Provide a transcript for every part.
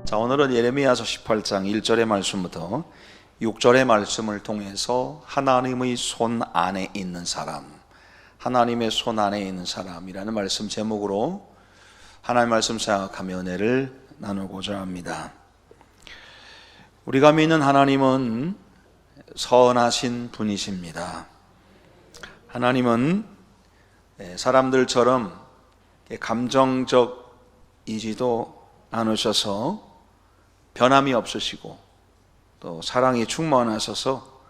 자, 오늘은 예레미야서 18장 1절의 말씀부터 6절의 말씀을 통해서 하나님의 손 안에 있는 사람, 하나님의 손 안에 있는 사람이라는 말씀 제목으로 하나님의 말씀 생각하며 은혜를 나누고자 합니다. 우리가 믿는 하나님은 선하신 분이십니다. 하나님은 사람들처럼 감정적이지도 않으셔서 변함이 없으시고 또 사랑이 충만하셔서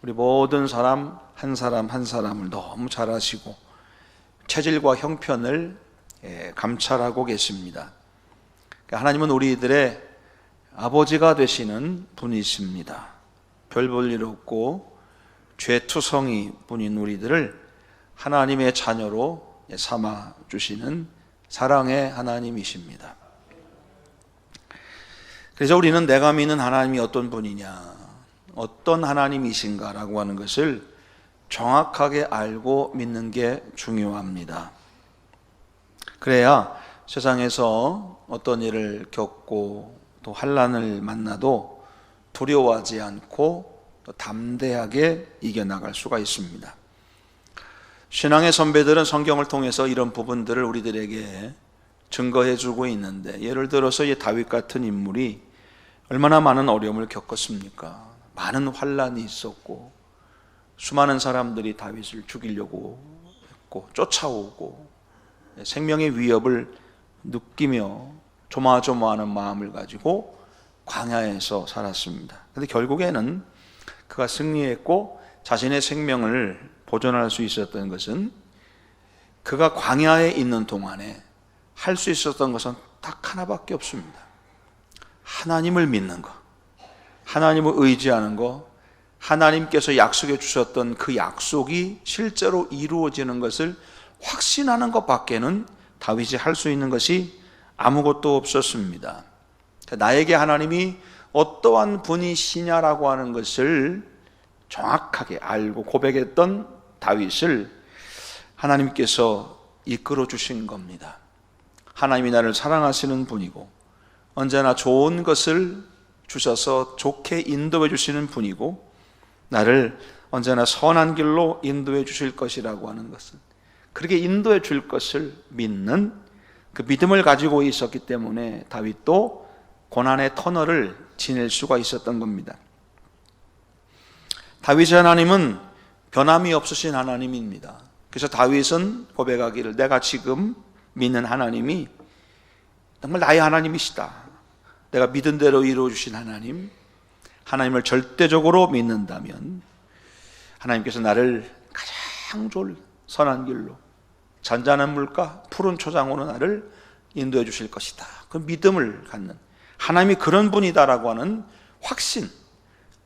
우리 모든 사람 한 사람을 너무 잘 아시고 체질과 형편을 감찰하고 계십니다. 하나님은 우리들의 아버지가 되시는 분이십니다. 별 볼 일 없고 죄투성이 분인 우리들을 하나님의 자녀로 삼아 주시는 사랑의 하나님이십니다. 그래서 우리는 내가 믿는 하나님이 어떤 분이냐, 어떤 하나님이신가라고 하는 것을 정확하게 알고 믿는 게 중요합니다. 그래야 세상에서 어떤 일을 겪고 또 환난을 만나도 두려워하지 않고 또 담대하게 이겨나갈 수가 있습니다. 신앙의 선배들은 성경을 통해서 이런 부분들을 우리들에게 증거해 주고 있는데, 예를 들어서 이 다윗 같은 인물이 얼마나 많은 어려움을 겪었습니까? 많은 환난이 있었고 수많은 사람들이 다윗을 죽이려고 했고 쫓아오고 생명의 위협을 느끼며 조마조마하는 마음을 가지고 광야에서 살았습니다. 그런데 결국에는 그가 승리했고 자신의 생명을 보존할 수 있었던 것은 그가 광야에 있는 동안에 할 수 있었던 것은 딱 하나밖에 없습니다. 하나님을 믿는 것, 하나님을 의지하는 것, 하나님께서 약속해 주셨던 그 약속이 실제로 이루어지는 것을 확신하는 것밖에는 다윗이 할 수 있는 것이 아무것도 없었습니다. 나에게 하나님이 어떠한 분이시냐라고 하는 것을 정확하게 알고 고백했던 다윗을 하나님께서 이끌어 주신 겁니다. 하나님이 나를 사랑하시는 분이고 언제나 좋은 것을 주셔서 좋게 인도해 주시는 분이고 나를 언제나 선한 길로 인도해 주실 것이라고 하는 것은, 그렇게 인도해 줄 것을 믿는 그 믿음을 가지고 있었기 때문에 다윗도 고난의 터널을 지낼 수가 있었던 겁니다. 다윗의 하나님은 변함이 없으신 하나님입니다. 그래서 다윗은 고백하기를, 내가 지금 믿는 하나님이 정말 나의 하나님이시다. 내가 믿은 대로 이루어주신 하나님, 하나님을 절대적으로 믿는다면 하나님께서 나를 가장 좋을 선한 길로, 잔잔한 물가 푸른 초장으로 나를 인도해 주실 것이다. 그 믿음을 갖는, 하나님이 그런 분이다라고 하는 확신,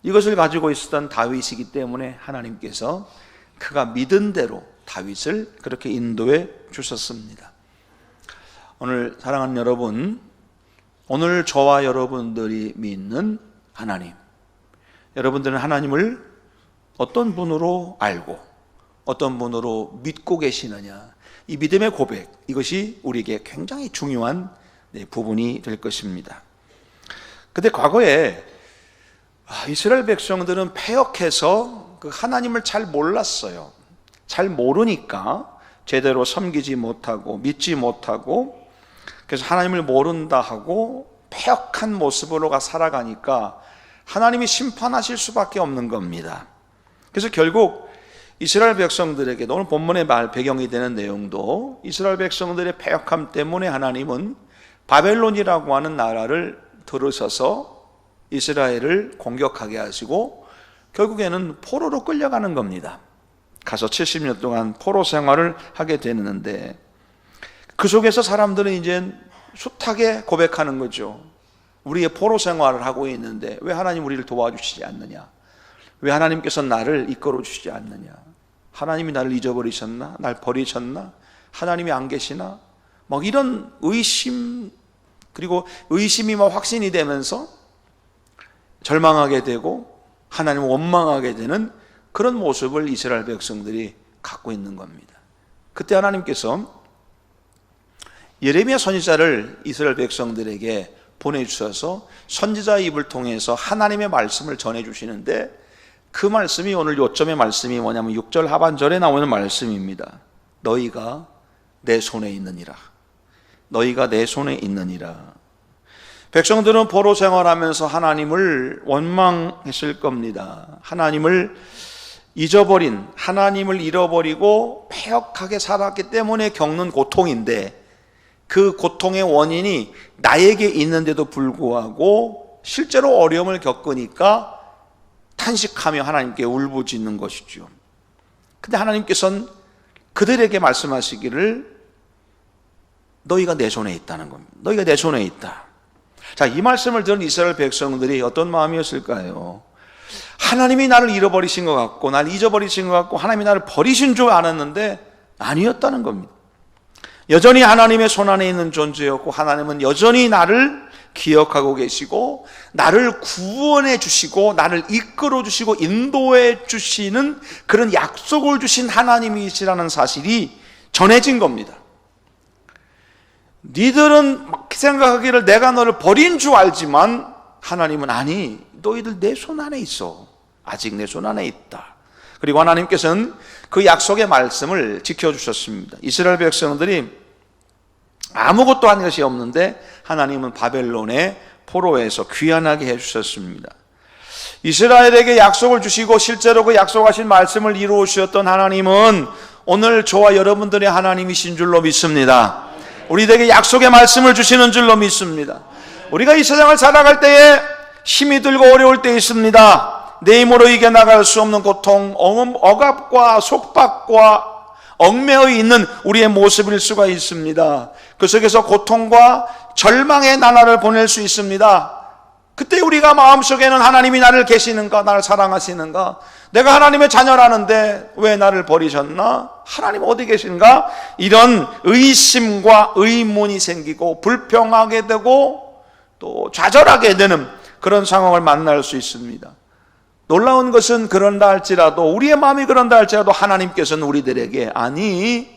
이것을 가지고 있었던 다윗이기 때문에 하나님께서 그가 믿은 대로 다윗을 그렇게 인도해 주셨습니다. 오늘 사랑하는 여러분, 오늘 저와 여러분들이 믿는 하나님, 여러분들은 하나님을 어떤 분으로 알고 어떤 분으로 믿고 계시느냐, 이 믿음의 고백, 이것이 우리에게 굉장히 중요한 부분이 될 것입니다. 그런데 과거에 이스라엘 백성들은 패역해서 그 하나님을 잘 몰랐어요. 잘 모르니까 제대로 섬기지 못하고 믿지 못하고, 그래서 하나님을 모른다 하고 패역한 모습으로 살아가니까 하나님이 심판하실 수밖에 없는 겁니다. 그래서 결국 이스라엘 백성들에게, 오늘 본문의 배경이 되는 내용도 이스라엘 백성들의 패역함 때문에 하나님은 바벨론이라고 하는 나라를 들으셔서 이스라엘을 공격하게 하시고 결국에는 포로로 끌려가는 겁니다. 가서 70년 동안 포로 생활을 하게 되는데, 그 속에서 사람들은 이제 숱하게 고백하는 거죠. 우리의 포로 생활을 하고 있는데 왜 하나님 우리를 도와주시지 않느냐, 왜 하나님께서 나를 이끌어 주시지 않느냐, 하나님이 나를 잊어버리셨나, 날 버리셨나, 하나님이 안 계시나, 막 이런 의심, 그리고 의심이 막 확신이 되면서 절망하게 되고 하나님을 원망하게 되는 그런 모습을 이스라엘 백성들이 갖고 있는 겁니다. 그때 하나님께서 예레미야 선지자를 이스라엘 백성들에게 보내주셔서 선지자의 입을 통해서 하나님의 말씀을 전해주시는데, 그 말씀이 오늘 요점의 말씀이 뭐냐면 6절 하반절에 나오는 말씀입니다. 너희가 내 손에 있느니라. 너희가 내 손에 있느니라. 백성들은 포로 생활하면서 하나님을 원망했을 겁니다. 하나님을 잊어버린, 하나님을 잃어버리고 패역하게 살았기 때문에 겪는 고통인데, 그 고통의 원인이 나에게 있는데도 불구하고 실제로 어려움을 겪으니까 탄식하며 하나님께 울부짖는 것이죠. 근데 하나님께서는 그들에게 말씀하시기를 너희가 내 손에 있다는 겁니다. 너희가 내 손에 있다. 자, 이 말씀을 들은 이스라엘 백성들이 어떤 마음이었을까요? 하나님이 나를 잃어버리신 것 같고, 나를 잊어버리신 것 같고, 하나님이 나를 버리신 줄 알았는데 아니었다는 겁니다. 여전히 하나님의 손 안에 있는 존재였고, 하나님은 여전히 나를 기억하고 계시고, 나를 구원해 주시고, 나를 이끌어 주시고, 인도해 주시는 그런 약속을 주신 하나님이시라는 사실이 전해진 겁니다. 니들은 생각하기를 내가 너를 버린 줄 알지만, 하나님은 아니, 너희들 내 손 안에 있어. 아직 내 손 안에 있다. 그리고 하나님께서는 그 약속의 말씀을 지켜주셨습니다. 이스라엘 백성들이 아무것도 한 것이 없는데 하나님은 바벨론의 포로에서 귀환하게 해주셨습니다. 이스라엘에게 약속을 주시고 실제로 그 약속하신 말씀을 이루어주셨던 하나님은 오늘 저와 여러분들의 하나님이신 줄로 믿습니다. 우리에게 약속의 말씀을 주시는 줄로 믿습니다. 우리가 이 세상을 살아갈 때에 힘이 들고 어려울 때 있습니다. 내 힘으로 이겨나갈 수 없는 고통, 억압과 속박과 얽매여 있는 우리의 모습일 수가 있습니다. 그 속에서 고통과 절망의 나날을 보낼 수 있습니다. 그때 우리가 마음속에는 하나님이 나를 계시는가, 나를 사랑하시는가, 내가 하나님의 자녀라는데 왜 나를 버리셨나, 하나님 어디 계신가, 이런 의심과 의문이 생기고 불평하게 되고 또 좌절하게 되는 그런 상황을 만날 수 있습니다. 놀라운 것은 그런다 할지라도, 우리의 마음이 그런다 할지라도 하나님께서는 우리들에게 아니,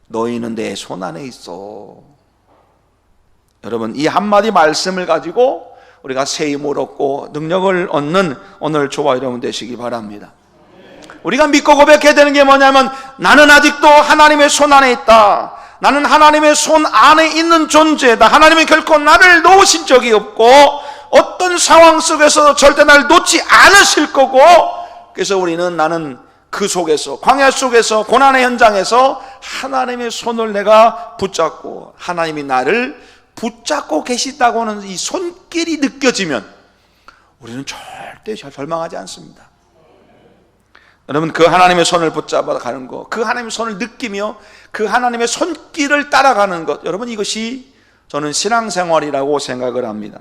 너희는 내 손 안에 있어. 여러분, 이 한마디 말씀을 가지고 우리가 새 힘을 얻고 능력을 얻는 오늘 저와 여러분 되시기 바랍니다. 우리가 믿고 고백해야 되는 게 뭐냐면, 나는 아직도 하나님의 손 안에 있다. 나는 하나님의 손 안에 있는 존재다. 하나님이 결코 나를 놓으신 적이 없고 어떤 상황 속에서 절대 나를 놓지 않으실 거고, 그래서 우리는 나는 그 속에서, 광야 속에서, 고난의 현장에서 하나님의 손을 내가 붙잡고 하나님이 나를 붙잡고 계시다고 하는 이 손길이 느껴지면 우리는 절대 절망하지 않습니다. 여러분, 그 하나님의 손을 붙잡아 가는 것, 그 하나님의 손을 느끼며 그 하나님의 손길을 따라가는 것, 여러분, 이것이 저는 신앙생활이라고 생각을 합니다.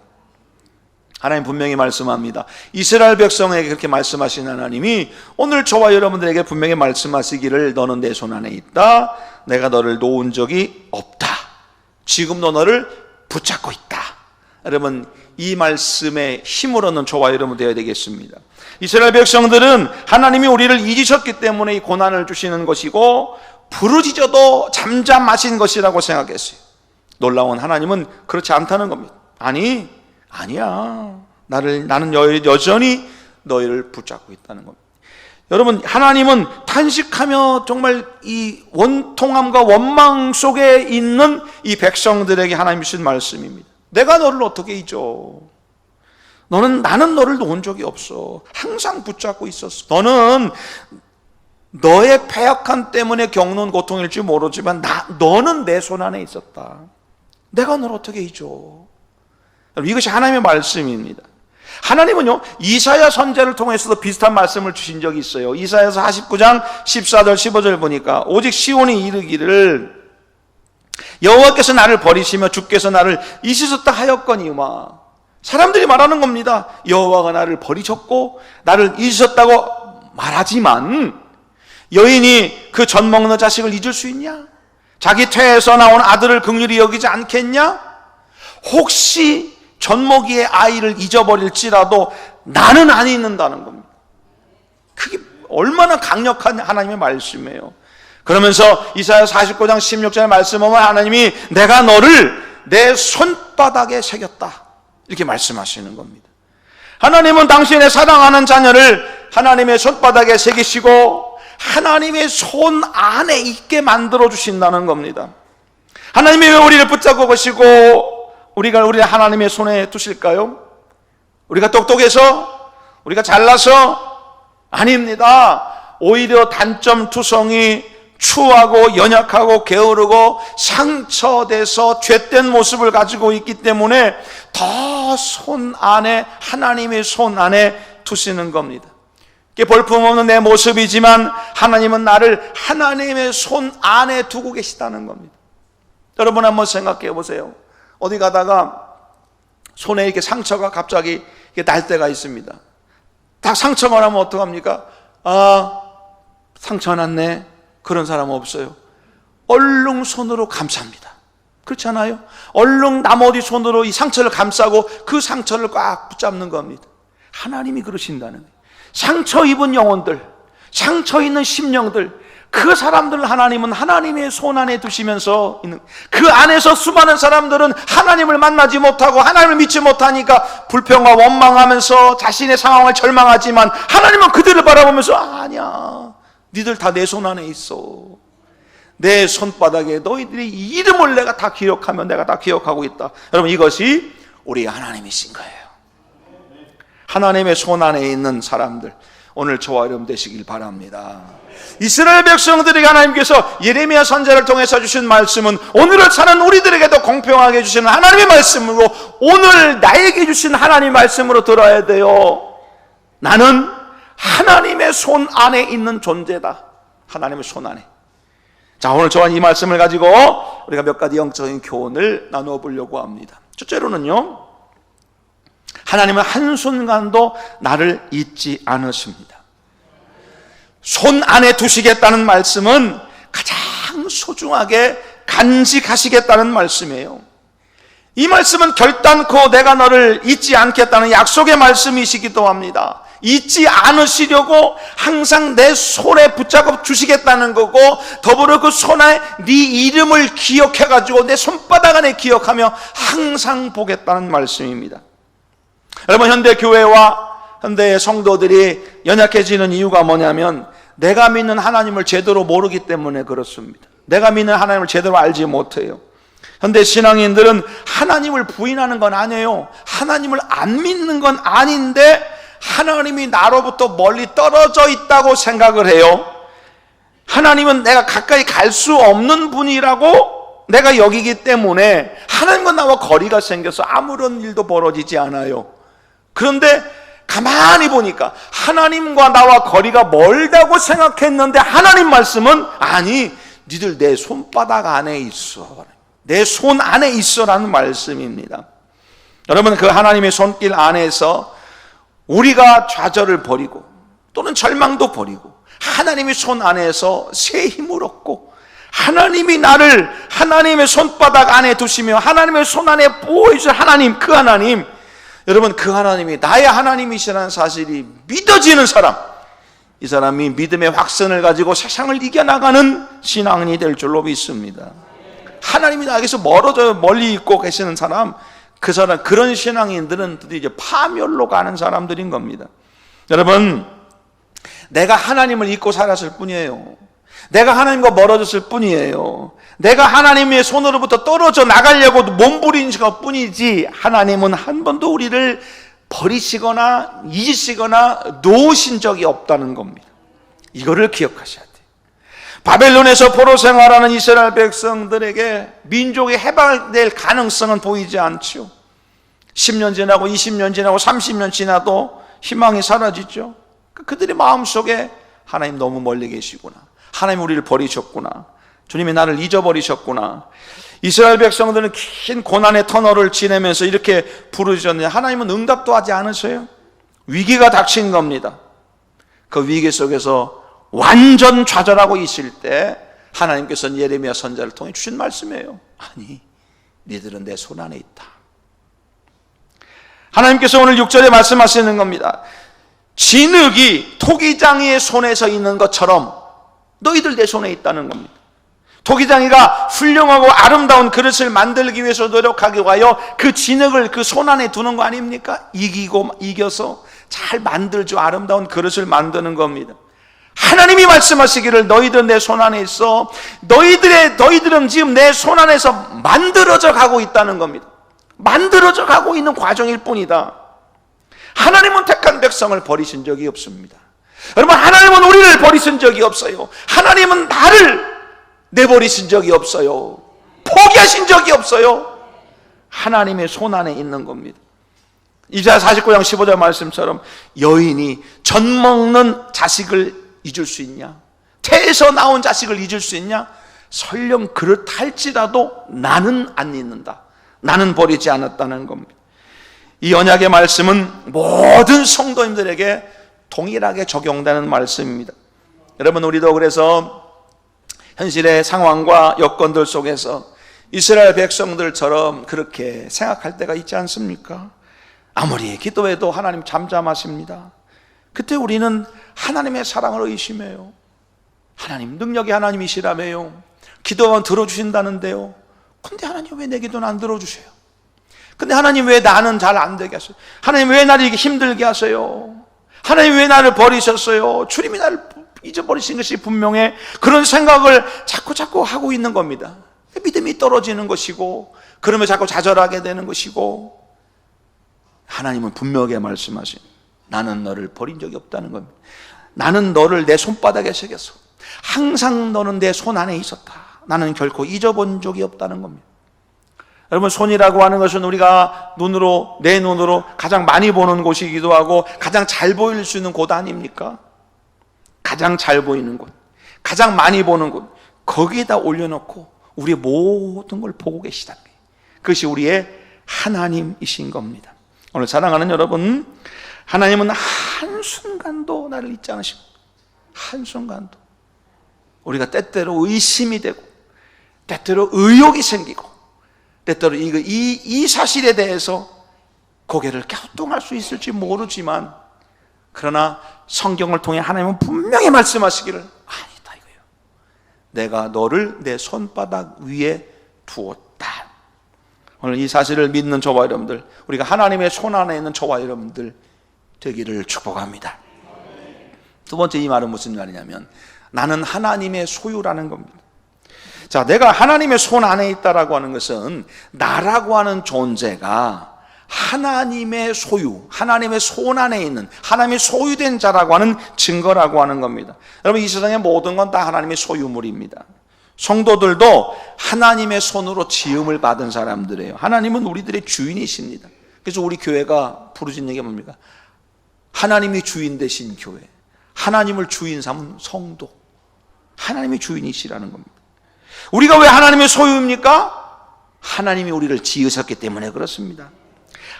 하나님 분명히 말씀합니다. 이스라엘 백성에게 그렇게 말씀하신 하나님이 오늘 저와 여러분들에게 분명히 말씀하시기를 너는 내 손 안에 있다. 내가 너를 놓은 적이 없다. 지금도 너를 붙잡고 있다. 여러분, 이 말씀에 힘을 얻는 저와 여러분 되어야 되겠습니다. 이스라엘 백성들은 하나님이 우리를 잊으셨기 때문에 이 고난을 주시는 것이고 부르짖어도 잠잠하신 것이라고 생각했어요. 놀라운 하나님은 그렇지 않다는 겁니다. 아니야. 나는 여전히 너희를 붙잡고 있다는 겁니다. 여러분, 하나님은 탄식하며 정말 이 원통함과 원망 속에 있는 이 백성들에게 하나님 주신 말씀입니다. 내가 너를 어떻게 잊어? 나는 너를 놓은 적이 없어. 항상 붙잡고 있었어. 너는 너의 패역함 때문에 겪는 고통일지 모르지만 너는 내 손 안에 있었다. 내가 너를 어떻게 잊어? 이것이 하나님의 말씀입니다. 하나님은요, 이사야 선지자를 통해서도 비슷한 말씀을 주신 적이 있어요. 이사야서 49장 14절 15절 보니까 오직 시온이 이르기를 여호와께서 나를 버리시며 주께서 나를 잊으셨다 하였거니와. 사람들이 말하는 겁니다. 여호와가 나를 버리셨고 나를 잊으셨다고 말하지만 여인이 그 젖 먹는 자식을 잊을 수 있냐? 자기 태에서 나온 아들을 긍휼히 여기지 않겠냐? 혹시 젖먹이의 아이를 잊어버릴지라도 나는 안 잊는다는 겁니다. 그게 얼마나 강력한 하나님의 말씀이에요. 그러면서 이사야 49장 16절의 말씀을 보면 하나님이 내가 너를 내 손 손바닥에 새겼다, 이렇게 말씀하시는 겁니다. 하나님은 당신의 사랑하는 자녀를 하나님의 손바닥에 새기시고 하나님의 손 안에 있게 만들어 주신다는 겁니다. 하나님이 왜 우리를 붙잡고 계시고 우리가 하나님의 손에 두실까요? 우리가 똑똑해서? 우리가 잘나서? 아닙니다. 오히려 단점투성이, 추하고 연약하고 게으르고 상처돼서 죄된 모습을 가지고 있기 때문에 더 손 안에, 하나님의 손 안에 두시는 겁니다. 이게 볼품없는 내 모습이지만 하나님은 나를 하나님의 손 안에 두고 계시다는 겁니다. 여러분 한번 생각해 보세요. 어디 가다가 손에 이렇게 상처가 갑자기 날 때가 있습니다. 딱 상처가 나면 어떡합니까? 아, 상처 났네. 그런 사람 없어요. 얼른 손으로 감쌉니다. 그렇지 않아요? 얼른 나머지 손으로 이 상처를 감싸고 그 상처를 꽉 붙잡는 겁니다. 하나님이 그러신다는 거예요. 상처 입은 영혼들, 상처 있는 심령들, 그 사람들을 하나님은 하나님의 손 안에 두시면서 있는, 그 안에서 수많은 사람들은 하나님을 만나지 못하고 하나님을 믿지 못하니까 불평과 원망하면서 자신의 상황을 절망하지만 하나님은 그들을 바라보면서 아니야, 니들 다 내 손 안에 있어. 내 손바닥에 너희들의 이름을 내가 다 기억하면 내가 다 기억하고 있다. 여러분, 이것이 우리 하나님이신 거예요. 하나님의 손 안에 있는 사람들, 오늘 저와 여러분 되시길 바랍니다. 이스라엘 백성들에게 하나님께서 예레미야 선지자를 통해서 주신 말씀은 오늘을 사는 우리들에게도 공평하게 주시는 하나님의 말씀으로, 오늘 나에게 주신 하나님의 말씀으로 들어야 돼요. 나는 하나님의 손 안에 있는 존재다. 하나님의 손 안에. 자, 오늘 저와 이 말씀을 가지고 우리가 몇 가지 영적인 교훈을 나누어 보려고 합니다. 첫째로는요, 하나님은 한순간도 나를 잊지 않으십니다. 손 안에 두시겠다는 말씀은 가장 소중하게 간직하시겠다는 말씀이에요. 이 말씀은 결단코 내가 너를 잊지 않겠다는 약속의 말씀이시기도 합니다. 잊지 않으시려고 항상 내 손에 붙잡아 주시겠다는 거고, 더불어 그 손에 네 이름을 기억해가지고 내 손바닥 안에 기억하며 항상 보겠다는 말씀입니다. 여러분, 현대 교회와 현대의 성도들이 연약해지는 이유가 뭐냐면 내가 믿는 하나님을 제대로 모르기 때문에 그렇습니다. 내가 믿는 하나님을 제대로 알지 못해요. 현대 신앙인들은 하나님을 부인하는 건 아니에요. 하나님을 안 믿는 건 아닌데 하나님이 나로부터 멀리 떨어져 있다고 생각을 해요. 하나님은 내가 가까이 갈 수 없는 분이라고 내가 여기기 때문에 하나님과 나와 거리가 생겨서 아무런 일도 벌어지지 않아요. 그런데 가만히 보니까 하나님과 나와 거리가 멀다고 생각했는데 하나님 말씀은 아니, 니들 내 손바닥 안에 있어, 내 손 안에 있어라는 말씀입니다. 여러분, 그 하나님의 손길 안에서 우리가 좌절을 버리고 또는 절망도 버리고 하나님의 손 안에서 새 힘을 얻고 하나님이 나를 하나님의 손바닥 안에 두시며 하나님의 손 안에 보호해주신 하나님, 그 하나님, 여러분, 그 하나님이 나의 하나님이시라는 사실이 믿어지는 사람, 이 사람이 믿음의 확신을 가지고 세상을 이겨나가는 신앙인이 될 줄로 믿습니다. 하나님이 나에게서 멀리 있고 계시는 사람, 그 사람, 그런 신앙인들은 이제 파멸로 가는 사람들인 겁니다. 여러분, 내가 하나님을 잊고 살았을 뿐이에요. 내가 하나님과 멀어졌을 뿐이에요. 내가 하나님의 손으로부터 떨어져 나가려고 몸부린 것 뿐이지 하나님은 한 번도 우리를 버리시거나 잊으시거나 놓으신 적이 없다는 겁니다. 이거를 기억하셔야 돼요. 바벨론에서 포로 생활하는 이스라엘 백성들에게 민족이 해방될 가능성은 보이지 않죠. 10년 지나고 20년 지나고 30년 지나도 희망이 사라지죠. 그들의 마음속에 하나님 너무 멀리 계시구나, 하나님 우리를 버리셨구나, 주님이 나를 잊어버리셨구나. 이스라엘 백성들은 긴 고난의 터널을 지내면서 이렇게 부르셨는데 하나님은 응답도 하지 않으셔요. 위기가 닥친 겁니다. 그 위기 속에서 완전 좌절하고 있을 때 하나님께서는 예레미야 선지자를 통해 주신 말씀이에요. 아니, 니들은 내 손 안에 있다. 하나님께서 오늘 6절에 말씀하시는 겁니다. 진흙이 토기장이의 손에서 있는 것처럼 너희들 내 손에 있다는 겁니다. 토기장이가 훌륭하고 아름다운 그릇을 만들기 위해서 노력하기 위하여 그 진흙을 그 손 안에 두는 거 아닙니까? 이겨서 잘 만들죠. 아름다운 그릇을 만드는 겁니다. 하나님이 말씀하시기를 너희들은 내 손 안에 있어. 너희들은 지금 내 손 안에서 만들어져 가고 있다는 겁니다. 만들어져 가고 있는 과정일 뿐이다. 하나님은 택한 백성을 버리신 적이 없습니다. 여러분, 하나님은 우리를 버리신 적이 없어요. 하나님은 나를 내버리신 적이 없어요. 포기하신 적이 없어요. 하나님의 손 안에 있는 겁니다. 이사야 49장 15절 말씀처럼 여인이 젖 먹는 자식을 잊을 수 있냐? 태에서 나온 자식을 잊을 수 있냐? 설령 그렇할지라도 나는 안 잊는다. 나는 버리지 않았다는 겁니다. 이 언약의 말씀은 모든 성도님들에게 동일하게 적용되는 말씀입니다. 여러분, 우리도 그래서 현실의 상황과 여건들 속에서 이스라엘 백성들처럼 그렇게 생각할 때가 있지 않습니까? 아무리 기도해도 하나님 잠잠하십니다. 그때 우리는 하나님의 사랑을 의심해요. 하나님, 능력이 하나님이시라며요. 기도하면 들어주신다는데요. 근데 하나님 왜 내 기도는 안 들어주세요? 근데 하나님 왜 나는 잘 안 되게 하세요? 하나님 왜 나를 이렇게 힘들게 하세요? 하나님 왜 나를 버리셨어요? 주님이 나를 잊어버리신 것이 분명해. 그런 생각을 자꾸 하고 있는 겁니다. 믿음이 떨어지는 것이고, 그러면 자꾸 좌절하게 되는 것이고, 하나님은 분명하게 말씀하신, 나는 너를 버린 적이 없다는 겁니다. 나는 너를 내 손바닥에 새겼어. 항상 너는 내 손 안에 있었다. 나는 결코 잊어본 적이 없다는 겁니다. 여러분, 손이라고 하는 것은 우리가 내 눈으로 가장 많이 보는 곳이기도 하고 가장 잘 보일 수 있는 곳 아닙니까? 가장 잘 보이는 곳, 가장 많이 보는 곳, 거기에다 올려놓고 우리의 모든 걸 보고 계시다는 거예요. 그것이 우리의 하나님이신 겁니다. 오늘 사랑하는 여러분, 하나님은 한순간도 나를 잊지 않으시고, 한순간도 우리가 때때로 의심이 되고 때때로 의욕이 생기고 때때로 이 사실에 대해서 고개를 갸우뚱할 수 있을지 모르지만, 그러나 성경을 통해 하나님은 분명히 말씀하시기를, 아니다 이거예요. 내가 너를 내 손바닥 위에 두었다. 오늘 이 사실을 믿는 저와 여러분들, 우리가 하나님의 손 안에 있는 저와 여러분들 되기를 축복합니다. 두 번째, 이 말은 무슨 말이냐면 나는 하나님의 소유라는 겁니다. 자, 내가 하나님의 손 안에 있다라고 하는 것은 나라고 하는 존재가 하나님의 소유, 하나님의 손 안에 있는, 하나님의 소유된 자라고 하는 증거라고 하는 겁니다. 여러분, 이 세상의 모든 건 다 하나님의 소유물입니다. 성도들도 하나님의 손으로 지음을 받은 사람들이에요. 하나님은 우리들의 주인이십니다. 그래서 우리 교회가 부르짖는 게 뭡니까? 하나님이 주인 되신 교회, 하나님을 주인 삼은 성도, 하나님이 주인이시라는 겁니다. 우리가 왜 하나님의 소유입니까? 하나님이 우리를 지으셨기 때문에 그렇습니다.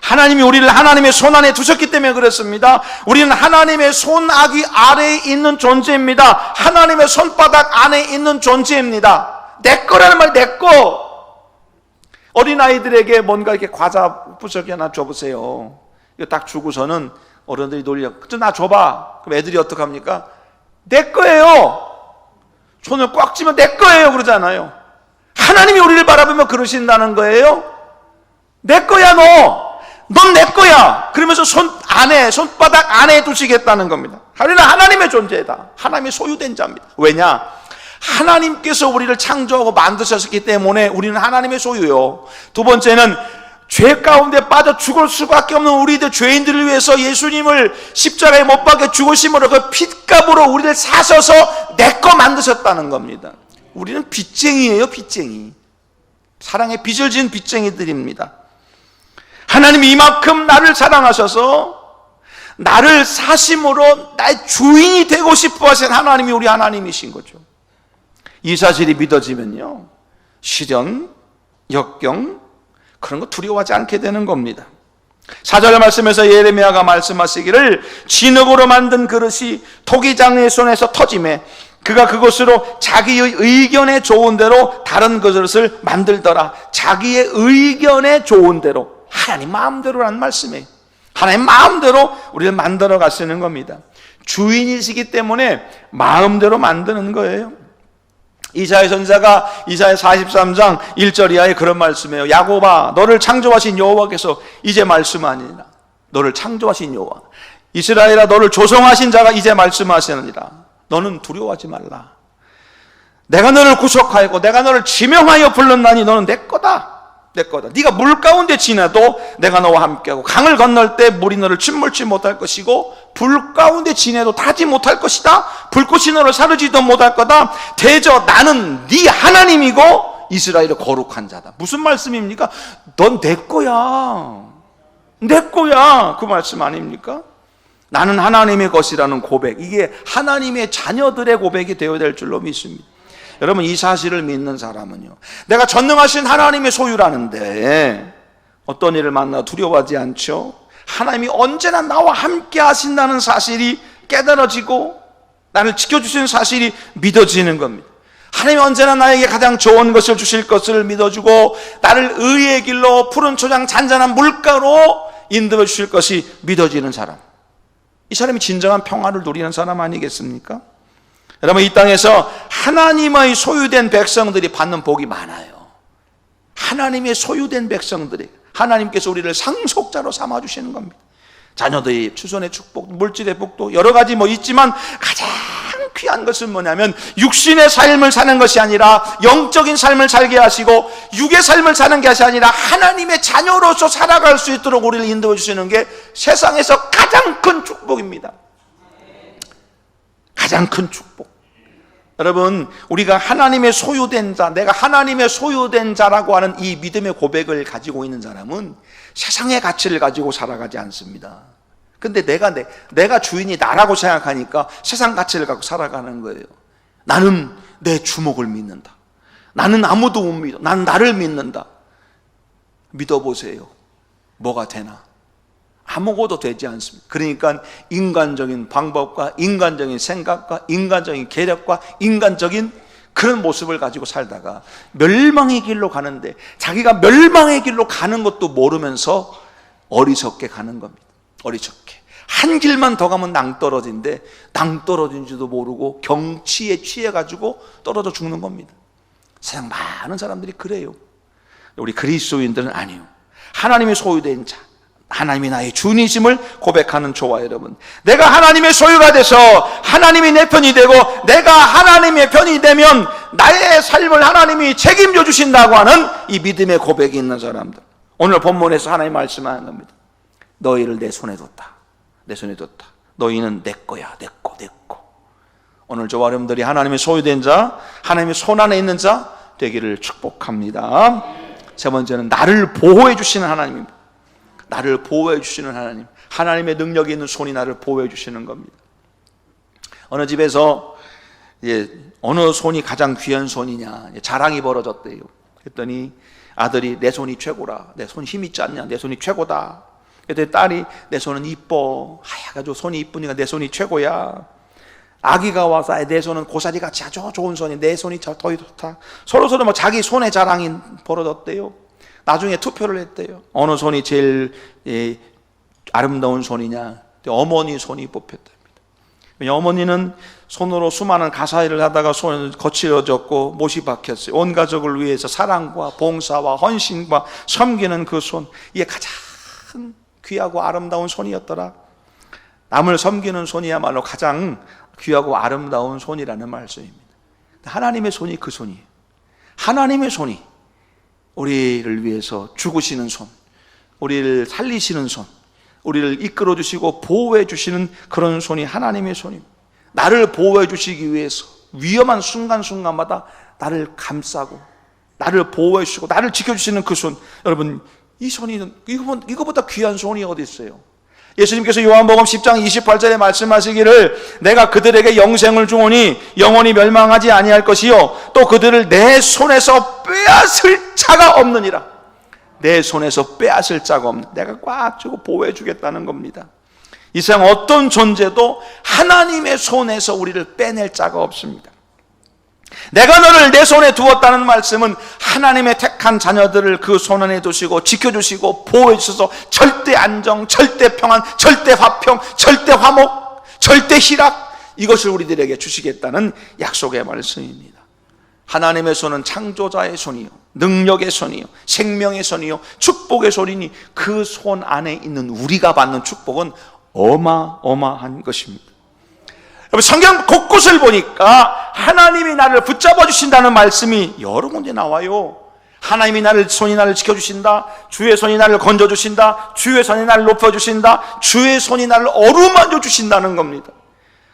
하나님이 우리를 하나님의 손 안에 두셨기 때문에 그렇습니다. 우리는 하나님의 손아귀 아래에 있는 존재입니다. 하나님의 손바닥 안에 있는 존재입니다. 내 거라는 말, 내 거. 어린아이들에게 뭔가 이렇게 과자 부스러기 하나 줘보세요. 이거 딱 주고서는 어른들이 놀려, 나 줘봐. 그럼 애들이 어떡합니까? 내 거예요. 손을 꽉 쥐면 내 거예요 그러잖아요. 하나님이 우리를 바라보며 그러신다는 거예요. 내 거야 넌 내 거야. 그러면서 손바닥 안에 두시겠다는 겁니다. 우리는 하나님의 존재다. 하나님의 소유된 자입니다. 왜냐? 하나님께서 우리를 창조하고 만드셨기 때문에 우리는 하나님의 소유요. 두 번째는 죄 가운데 빠져 죽을 수밖에 없는 우리들 죄인들을 위해서 예수님을 십자가에 못 박혀 죽으심으로 그 핏값으로 우리를 사셔서 내 거 만드셨다는 겁니다. 우리는 빚쟁이에요, 빚쟁이. 사랑의 빚을 지은 빚쟁이들입니다. 하나님이 이만큼 나를 사랑하셔서 나를 사심으로 나의 주인이 되고 싶어 하신 하나님이 우리 하나님이신 거죠. 이 사실이 믿어지면요, 시련, 역경, 그런 거 두려워하지 않게 되는 겁니다. 4절 말씀에서 예레미야가 말씀하시기를, 진흙으로 만든 그릇이 토기장의 손에서 터지매 그가 그것으로 자기의 의견에 좋은 대로 다른 그릇을 만들더라. 자기의 의견에 좋은 대로, 하나님 마음대로라는 말씀이에요. 하나님 마음대로 우리를 만들어 가시는 겁니다. 주인이시기 때문에 마음대로 만드는 거예요. 이사야 선지자가 이사야 43장 1절 이하에 그런 말씀이에요. 야곱아, 너를 창조하신 여호와께서 이제 말씀하니라. 너를 창조하신 여호와, 이스라엘아, 너를 조성하신 자가 이제 말씀하시느니라. 너는 두려워하지 말라. 내가 너를 구속하였고 내가 너를 지명하여 불렀나니 너는 내 거다. 내 거다. 네가 물 가운데 지나도 내가 너와 함께하고 강을 건널 때 물이 너를 침몰치 못할 것이고 불 가운데 지내도 타지 못할 것이다. 불꽃이 너를 사르지도 못할 거다. 대저 나는 네 하나님이고 이스라엘의 거룩한 자다. 무슨 말씀입니까? 넌 내 거야. 내 거야. 그 말씀 아닙니까? 나는 하나님의 것이라는 고백, 이게 하나님의 자녀들의 고백이 되어야 될 줄로 믿습니다. 여러분, 이 사실을 믿는 사람은요, 내가 전능하신 하나님의 소유라는데 어떤 일을 만나 두려워하지 않죠. 하나님이 언제나 나와 함께 하신다는 사실이 깨달아지고 나를 지켜주시는 사실이 믿어지는 겁니다. 하나님이 언제나 나에게 가장 좋은 것을 주실 것을 믿어주고 나를 의의 길로 푸른 초장 잔잔한 물가로 인도해 주실 것이 믿어지는 사람, 이 사람이 진정한 평화를 누리는 사람 아니겠습니까? 여러분, 이 땅에서 하나님의 소유된 백성들이 받는 복이 많아요. 하나님의 소유된 백성들이, 하나님께서 우리를 상속자로 삼아주시는 겁니다. 자녀들이 추선의 축복, 물질의 복도 여러 가지 있지만 가장 귀한 것은 뭐냐면 육신의 삶을 사는 것이 아니라 영적인 삶을 살게 하시고 육의 삶을 사는 것이 아니라 하나님의 자녀로서 살아갈 수 있도록 우리를 인도해 주시는 게 세상에서 가장 큰 축복입니다. 가장 큰 축복. 여러분, 우리가 하나님의 소유된 자, 내가 하나님의 소유된 자라고 하는 이 믿음의 고백을 가지고 있는 사람은 세상의 가치를 가지고 살아가지 않습니다. 근데 내가 주인이 나라고 생각하니까 세상 가치를 갖고 살아가는 거예요. 나는 내 주먹을 믿는다. 나는 아무도 못 믿어. 난 나를 믿는다. 믿어보세요. 뭐가 되나? 아무것도 되지 않습니다. 그러니까 인간적인 방법과 인간적인 생각과 인간적인 계략과 인간적인 그런 모습을 가지고 살다가 멸망의 길로 가는데, 자기가 멸망의 길로 가는 것도 모르면서 어리석게 가는 겁니다. 어리석게. 한 길만 더 가면 낭떠러지인데 낭떠러진지도 모르고 경치에 취해가지고 떨어져 죽는 겁니다. 세상 많은 사람들이 그래요. 우리 그리스도인들은 아니요. 하나님의 소유된 자, 하나님이 나의 주인이심을 고백하는 저와 여러분, 내가 하나님의 소유가 돼서 하나님이 내 편이 되고 내가 하나님의 편이 되면 나의 삶을 하나님이 책임져 주신다고 하는 이 믿음의 고백이 있는 사람들, 오늘 본문에서 하나님 말씀하는 겁니다. 너희를 내 손에 뒀다. 내 손에 뒀다. 너희는 내 거야. 내 거, 내 거. 오늘 저와 여러분들이 하나님의 소유된 자, 하나님의 손 안에 있는 자 되기를 축복합니다. 세 번째는 나를 보호해 주시는 하나님입니다. 나를 보호해 주시는 하나님, 하나님의 능력이 있는 손이 나를 보호해 주시는 겁니다. 어느 집에서 어느 손이 가장 귀한 손이냐 자랑이 벌어졌대요. 그랬더니 아들이 내 손이 최고라. 내 손 힘 있지 않냐? 내 손이 최고다. 그랬더니 딸이 내 손은 이뻐. 하여가지고 손이 이쁘니까 내 손이 최고야. 아기가 와서 내 손은 고사리같이 아주 좋은 손이, 내 손이 더 좋다. 서로 자기 손의 자랑이 벌어졌대요. 나중에 투표를 했대요. 어느 손이 제일 아름다운 손이냐? 어머니 손이 뽑혔답니다. 어머니는 손으로 수많은 가사일을 하다가 손이 거칠어졌고 못이 박혔어요. 온 가족을 위해서 사랑과 봉사와 헌신과 섬기는 그 손, 이게 가장 귀하고 아름다운 손이었더라. 남을 섬기는 손이야말로 가장 귀하고 아름다운 손이라는 말씀입니다. 하나님의 손이 그 손이에요. 하나님의 손이 우리를 위해서 죽으시는 손, 우리를 살리시는 손, 우리를 이끌어 주시고 보호해 주시는 그런 손이 하나님의 손입니다. 나를 보호해 주시기 위해서 위험한 순간순간마다 나를 감싸고 나를 보호해 주시고 나를 지켜주시는 그 손, 여러분, 이 손이 이거보다 귀한 손이 어디 있어요? 예수님께서 요한복음 10장 28절에 말씀하시기를 내가 그들에게 영생을 주오니 영원히 멸망하지 아니할 것이요 또 그들을 내 손에서 빼앗을 자가 없느니라. 내 손에서 빼앗을 자가 없는, 내가 꽉 쥐고 보호해 주겠다는 겁니다. 이 세상 어떤 존재도 하나님의 손에서 우리를 빼낼 자가 없습니다. 내가 너를 내 손에 두었다는 말씀은 하나님의 택한 자녀들을 그 손 안에 두시고 지켜주시고 보호해 주셔서 절대 안정, 절대 평안, 절대 화평, 절대 화목, 절대 희락, 이것을 우리들에게 주시겠다는 약속의 말씀입니다. 하나님의 손은 창조자의 손이요, 능력의 손이요, 생명의 손이요, 축복의 손이니 그 손 안에 있는 우리가 받는 축복은 어마어마한 것입니다. 여러분, 성경 곳곳을 보니까 하나님이 나를 붙잡아 주신다는 말씀이 여러 군데 나와요. 하나님이 손이 나를 지켜주신다, 주의 손이 나를 건져주신다, 주의 손이 나를 높여주신다, 주의 손이 나를 어루만져 주신다는 겁니다.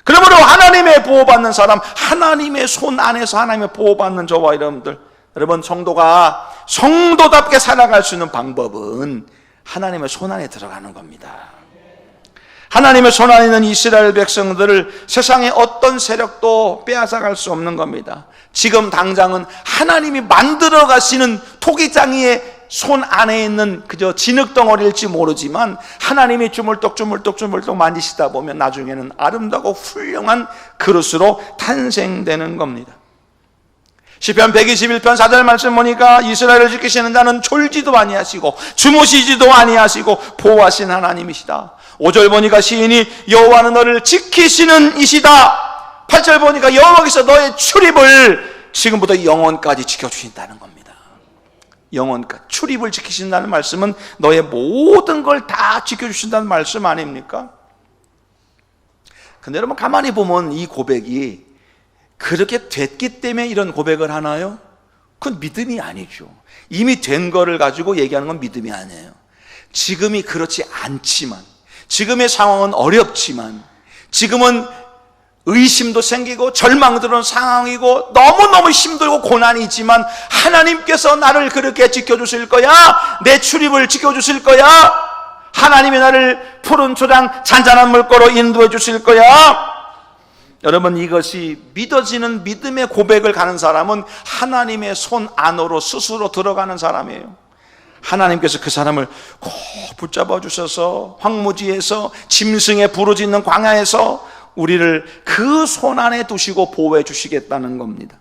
그러므로 하나님의 보호받는 사람, 하나님의 손 안에서 하나님의 보호받는 저와 여러분들, 여러분, 성도가 성도답게 살아갈 수 있는 방법은 하나님의 손 안에 들어가는 겁니다. 하나님의 손 안에 있는 이스라엘 백성들을 세상의 어떤 세력도 빼앗아갈 수 없는 겁니다. 지금 당장은 하나님이 만들어 가시는 토기장이의 손 안에 있는 그저 진흙덩어리일지 모르지만 하나님이 주물떡 만지시다 보면 나중에는 아름다고 훌륭한 그릇으로 탄생되는 겁니다. 시편 121편 4절 말씀 보니까 이스라엘을 지키시는 자는 졸지도 아니하시고 주무시지도 아니하시고 보호하신 하나님이시다. 5절 보니까 시인이 여호와는 너를 지키시는 이시다. 8절 보니까 여호와께서 너의 출입을 지금부터 영원까지 지켜주신다는 겁니다. 영원까지 출입을 지키신다는 말씀은 너의 모든 걸 다 지켜주신다는 말씀 아닙니까? 근데 여러분, 가만히 보면 이 고백이 그렇게 됐기 때문에 이런 고백을 하나요? 그건 믿음이 아니죠. 이미 된 거를 가지고 얘기하는 건 믿음이 아니에요. 지금이 그렇지 않지만, 지금의 상황은 어렵지만, 지금은 의심도 생기고 절망스러운 상황이고 너무너무 힘들고 고난이지만 하나님께서 나를 그렇게 지켜주실 거야, 내 출입을 지켜주실 거야, 하나님이 나를 푸른 초장 잔잔한 물가로 인도해 주실 거야. 여러분, 이것이 믿어지는 믿음의 고백을 가는 사람은 하나님의 손 안으로 스스로 들어가는 사람이에요. 하나님께서 그 사람을 꼭 붙잡아 주셔서 황무지에서 짐승의 부르짖는 광야에서 우리를 그 손 안에 두시고 보호해 주시겠다는 겁니다.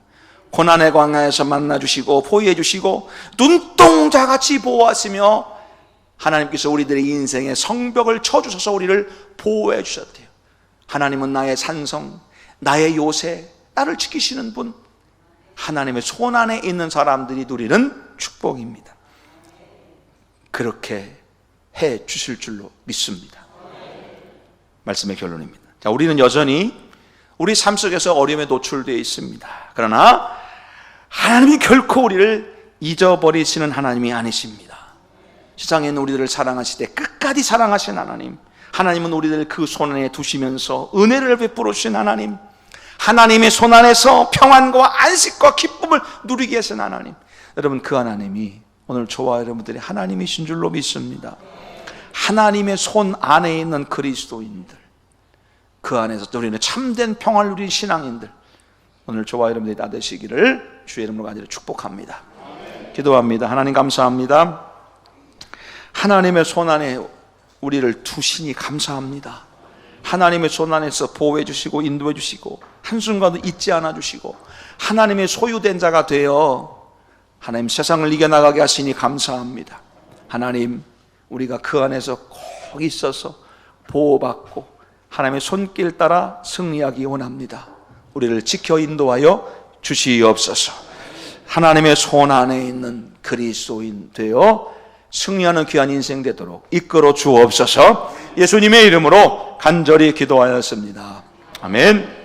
고난의 광야에서 만나 주시고 보호해 주시고 눈동자같이 보호하시며 하나님께서 우리들의 인생의 성벽을 쳐주셔서 우리를 보호해 주셨대요. 하나님은 나의 산성, 나의 요새, 나를 지키시는 분, 하나님의 손 안에 있는 사람들이 누리는 축복입니다. 그렇게 해 주실 줄로 믿습니다. 말씀의 결론입니다. 자, 우리는 여전히 우리 삶 속에서 어려움에 노출되어 있습니다. 그러나 하나님이 결코 우리를 잊어버리시는 하나님이 아니십니다. 세상에 있는 우리들을 사랑하시되 끝까지 사랑하신 하나님, 하나님은 우리들을 그 손 안에 두시면서 은혜를 베풀어 주신 하나님, 하나님의 손 안에서 평안과 안식과 기쁨을 누리게 하신 하나님, 여러분, 그 하나님이 오늘 저와 여러분들이 하나님이신 줄로 믿습니다. 하나님의 손 안에 있는 그리스도인들, 그 안에서 우리는 참된 평화를 누린 신앙인들, 오늘 저와 여러분들이 다 되시기를 주의 이름으로 간절히 축복합니다. 기도합니다. 하나님, 감사합니다. 하나님의 손 안에 우리를 두시니 감사합니다. 하나님의 손 안에서 보호해 주시고 인도해 주시고 한순간도 잊지 않아 주시고 하나님의 소유된 자가 되어 하나님 세상을 이겨나가게 하시니 감사합니다. 하나님, 우리가 그 안에서 꼭 있어서 보호받고 하나님의 손길 따라 승리하기 원합니다. 우리를 지켜 인도하여 주시옵소서. 하나님의 손 안에 있는 그리스도인 되어 승리하는 귀한 인생 되도록 이끌어 주옵소서. 예수님의 이름으로 간절히 기도하였습니다. 아멘.